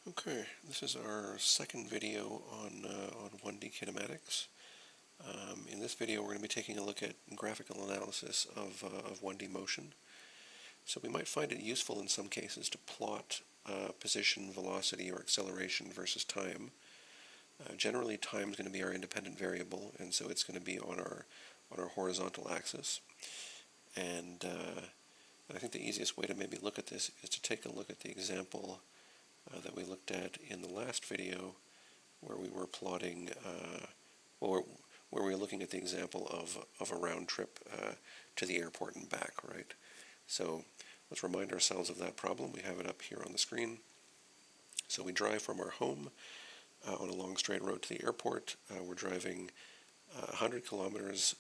Okay, this is our second video on 1D kinematics. In this video we're going to be taking a look at graphical analysis of 1D motion. So we might find it useful in some cases to plot position, velocity, or acceleration versus time. Generally time is going to be our independent variable, and so it's going to be on our horizontal axis. And I think the easiest way to maybe look at this is to take a look at the example that we looked at in the last video, where we were plotting, where we were looking at the example of a round trip to the airport and back, right? So let's remind ourselves of that problem. We have it up here on the screen. So we drive from our home on a long straight road to the airport. We're driving 100 kilometers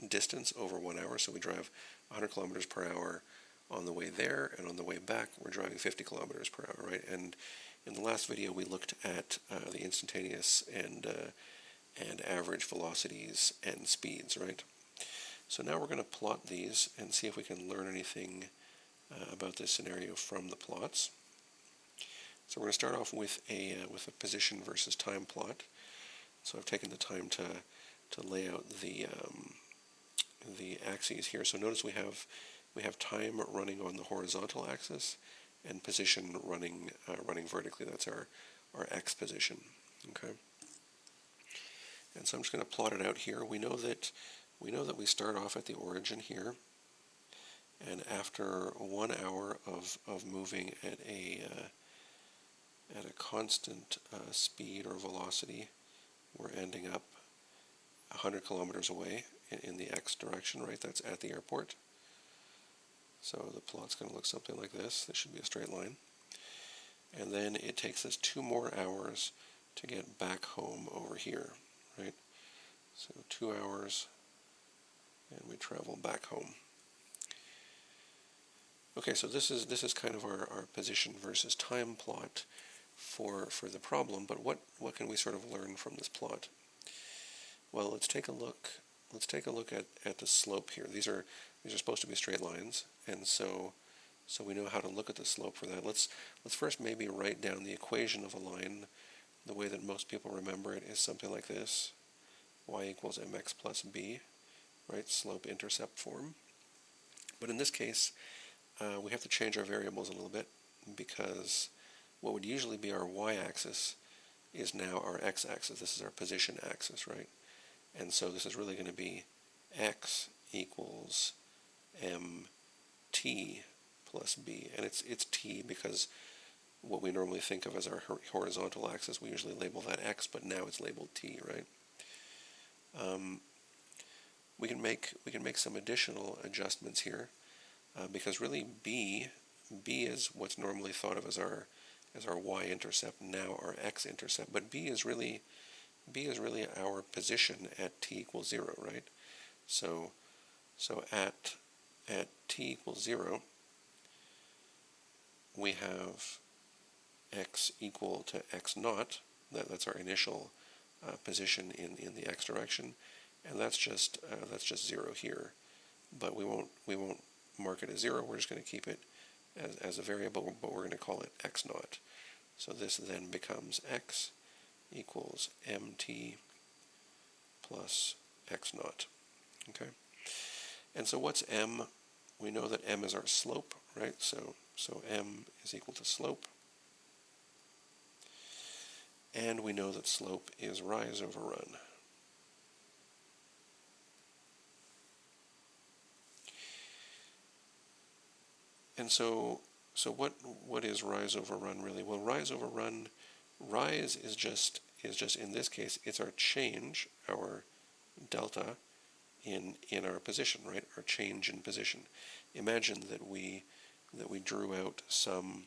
distance over 1 hour, so we drive 100 kilometers per hour on the way there, and on the way back we're driving 50 kilometers per hour, right? And in the last video we looked at the instantaneous and average velocities and speeds, right? So now we're going to plot these and see if we can learn anything about this scenario from the plots. So we're going to start off with a position versus time plot. So I've taken the time to lay out the axes here. So notice we have time running on the horizontal axis and position running vertically. That's our x position. Okay. And so I'm just going to plot it out here. We know that we start off at the origin here, and after 1 hour of moving at a constant speed or velocity, we're ending up 100 kilometers away in the x direction, right? That's at the airport. So the plot's going to look something like this. This should be a straight line. And then it takes us 2 more hours to get back home over here, right? So 2 hours, and we travel back home. Okay, so this is kind of our position versus time plot for the problem, but what can we sort of learn from this plot? Well, let's take a look at the slope here. These are supposed to be straight lines, and so we know how to look at the slope for that. Let's first maybe write down the equation of a line. The way that most people remember it is something like this: y equals mx plus b, right? Slope-intercept form. But in this case, we have to change our variables a little bit, because what would usually be our y-axis is now our x-axis. This is our position axis, right? And so this is really going to be x equals mt plus b. And it's t because what we normally think of as our horizontal axis, we usually label that x, but now it's labeled t, right? We can make some additional adjustments here, because really b is what's normally thought of as our y-intercept, now our x-intercept, but b is really our position at t equals 0, right? So at t equals 0, we have x equal to x naught. That's our initial position in the x direction, and that's just 0 here. But we won't mark it as 0. We're just going to keep it as a variable, but we're going to call it x naught. So this then becomes x equals mt plus x naught. Okay. And so what's m? We know that m is our slope, right? So m is equal to slope. And we know that slope is rise over run. And so what is rise over run really? Well, rise over run, rise is just in this case, it's our change, our delta in our position, right? Our change in position. Imagine that we drew out some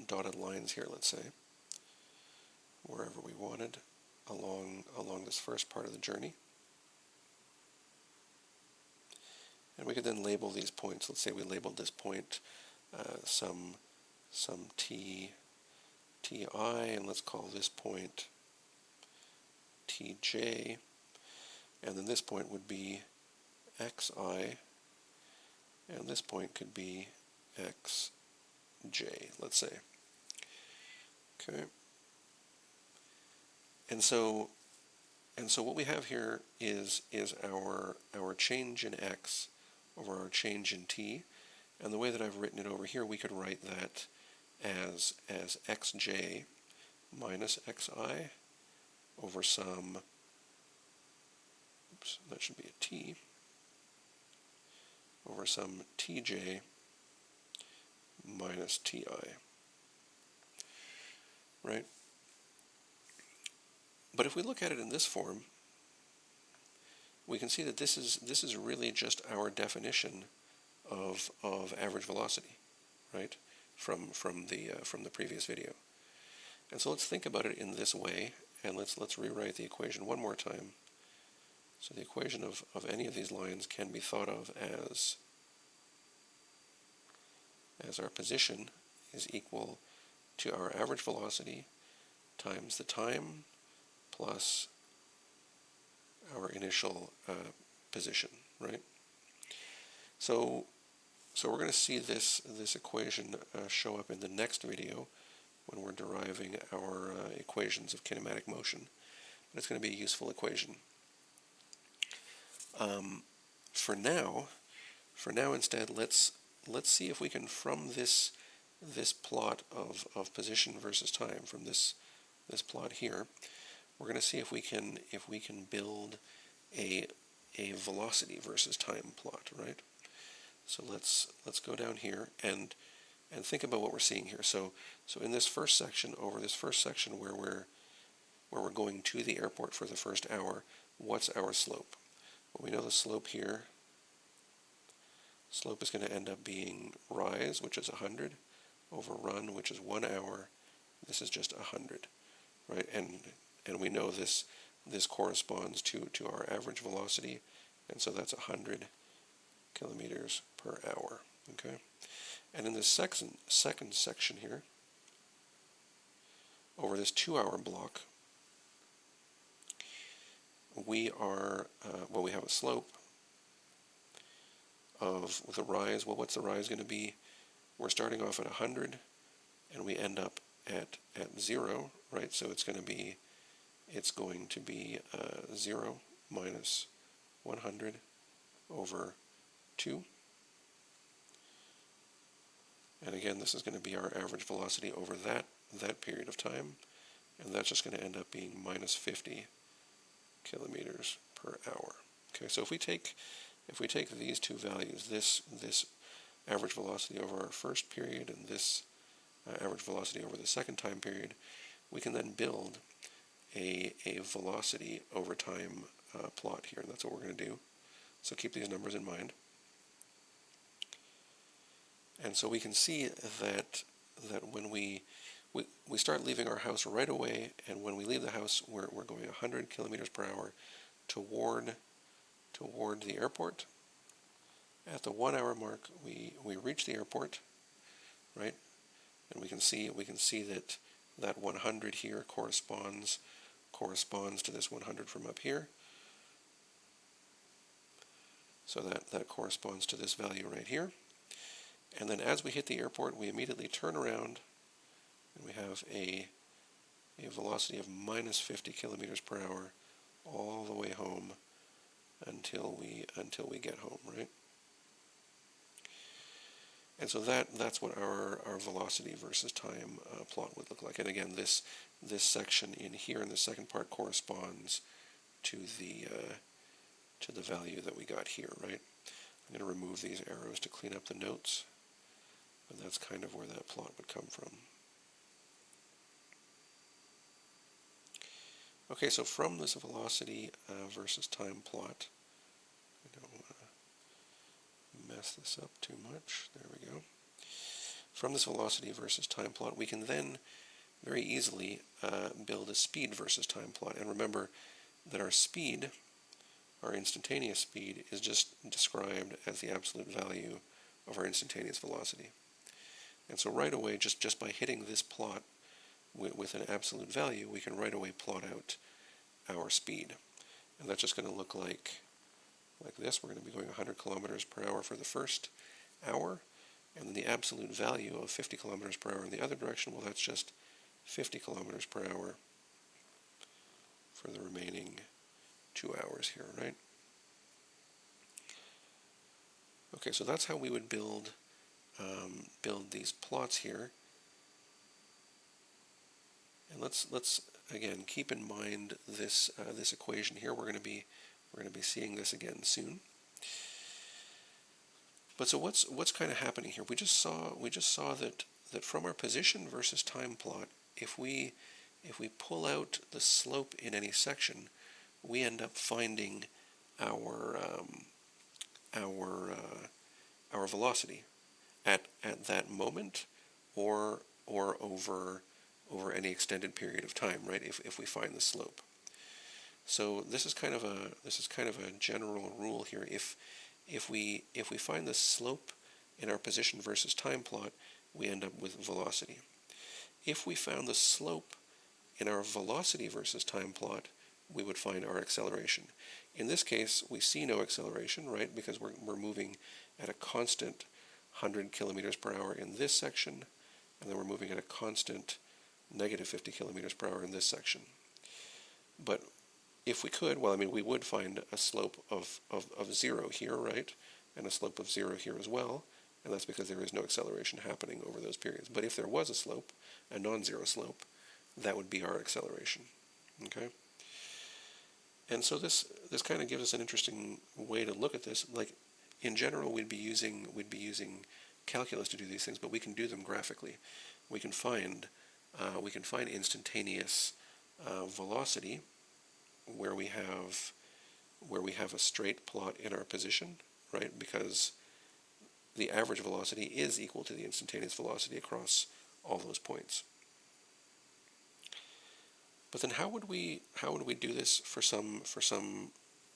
dotted lines here, let's say, wherever we wanted along this first part of the journey. And we could then label these points. Let's say we labeled this point some ti, and let's call this point tj, and then this point would be xi, and this point could be j, let's say. Okay. And so what we have here is our change in x over our change in t. And the way that I've written it over here, we could write that as xj minus xi over some, oops, that should be a t, over some tj minus ti, right? But if we look at it in this form, we can see that this is really just our definition of average velocity, right? From the previous video. And so let's think about it in this way, and let's rewrite the equation one more time. So the equation of any of these lines can be thought of as our position is equal to our average velocity times the time plus our initial position, right? So we're going to see this equation show up in the next video when we're deriving our equations of kinematic motion. And it's going to be a useful equation. For now instead, let's see if we can, from this plot of position versus time, from this plot here, we're going to see if we can build a velocity versus time plot, right? So let's go down here and think about what we're seeing here. So in this first section, where we're going to the airport for the first hour, what's our slope? Well, we know the slope here. Slope is going to end up being rise, which is 100, over run, which is 1 hour. This is just 100, right? And we know this corresponds to our average velocity, and so that's 100 kilometers per hour. Okay, and in the second section here, over this 2-hour block, we are we have a slope of the rise. Well, what's the rise going to be? We're starting off at 100, and we end up at 0, right? So it's going to be 0 minus 100 over 2. And again, this is going to be our average velocity over that period of time, and that's just going to end up being minus 50 kilometers per hour. Okay, so if we take these two values, this average velocity over our first period and this average velocity over the second time period, we can then build a velocity over time plot here, and that's what we're going to do. So keep these numbers in mind. And so we can see that when we start leaving our house right away, and when we leave the house, we're going 100 kilometers per hour toward the airport. At the 1 hour mark, we reach the airport, right? And we can see that 100 here corresponds to this 100 from up here. So that corresponds to this value right here. And then as we hit the airport, we immediately turn around, and we have a velocity of minus 50 kilometers per hour all the way home until we get home, right? And so that's what our velocity versus time plot would look like. And again, this section in here in the second part corresponds to the value that we got here, right? I'm going to remove these arrows to clean up the notes, and that's kind of where that plot would come from. Okay, so from this velocity versus time plot, I don't want to mess this up too much. There we go. From this velocity versus time plot, we can then very easily build a speed versus time plot. And remember that our speed, our instantaneous speed, is just described as the absolute value of our instantaneous velocity. And so right away, just by hitting this plot with an absolute value, we can right away plot out our speed. And that's just going to look like this. We're going to be going 100 kilometers per hour for the first hour, and then the absolute value of 50 kilometers per hour in the other direction, well, that's just 50 kilometers per hour for the remaining 2 hours here, right? Okay, so that's how we would build these plots here. And let's again keep in mind this this equation here. We're going to be seeing this again soon. But so what's kind of happening here? We just saw that from our position versus time plot, if we pull out the slope in any section, we end up finding our velocity at that moment, or over any extended period of time, right? If we find the slope. So this is kind of a general rule here. If we find the slope in our position versus time plot, we end up with velocity. If we found the slope in our velocity versus time plot, we would find our acceleration. In this case, we see no acceleration, right? Because we're moving at a constant 100 kilometers per hour in this section, and then we're moving at a constant negative 50 kilometers per hour in this section. But if we could, well, I mean, we would find a slope of 0 here, right? And a slope of 0 here as well, and that's because there is no acceleration happening over those periods. But if there was a slope, a non-zero slope, that would be our acceleration, okay? And so this kind of gives us an interesting way to look at this. Like, in general, we'd be using calculus to do these things, but we can do them graphically. We can find instantaneous velocity where we have a straight plot in our position, right? Because the average velocity is equal to the instantaneous velocity across all those points. But then how would we do this for some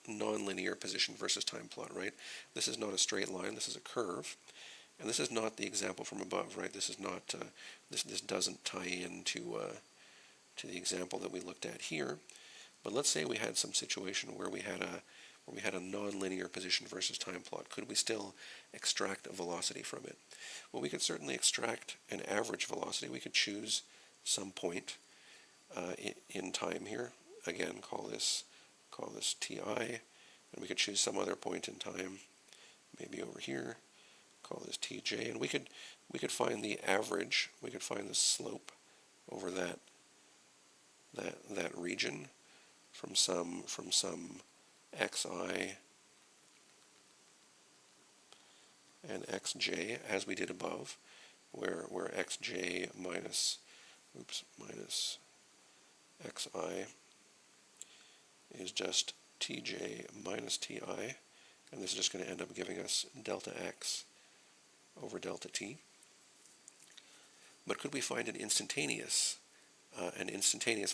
nonlinear position versus time plot, right? This is not a straight line, this is a curve. And this is not the example from above, right? This is not this doesn't tie into to the example that we looked at here. But let's say we had some situation where we had a nonlinear position versus time plot. Could we still extract a velocity from it? Well, we could certainly extract an average velocity. We could choose some point in time here. Again, call this ti, and we could choose some other point in time, maybe over here. Call this tj, and we could find the average. We could find the slope over that region from some xi and xj, as we did above, where xj minus xi is just tj minus ti, and this is just going to end up giving us delta x over delta t. But could we find an instantaneous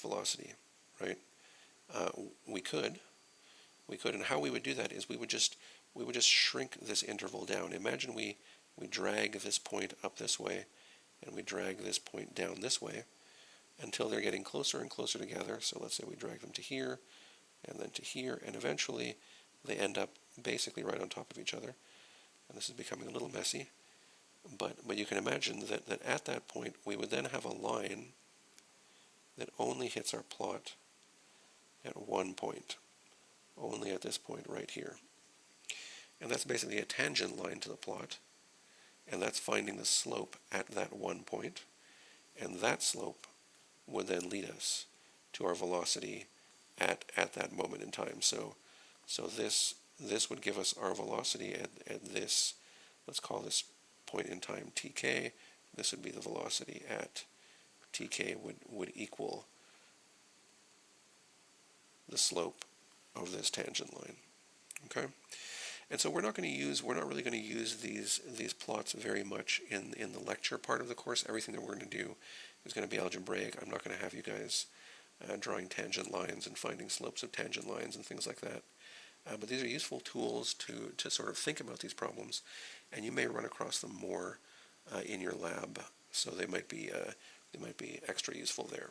velocity, right? We could, and how we would do that is we would just shrink this interval down. Imagine we drag this point up this way, and we drag this point down this way, until they're getting closer and closer together. So let's say we drag them to here, and then to here, and eventually they end up basically right on top of each other. And this is becoming a little messy, but you can imagine that at that point we would then have a line that only hits our plot at one point, only at this point right here. And that's basically a tangent line to the plot, and that's finding the slope at that one point, and that slope would then lead us to our velocity at that moment in time. So this would give us our velocity at this, let's call this point in time tk. This would be the velocity at tk would equal the slope of this tangent line. Okay? And so we're not really going to use these plots very much in the lecture part of the course. Everything that we're going to do is going to be algebraic. I'm not going to have you guys drawing tangent lines and finding slopes of tangent lines and things like that. But these are useful tools to sort of think about these problems, and you may run across them more in your lab, so they might be extra useful there.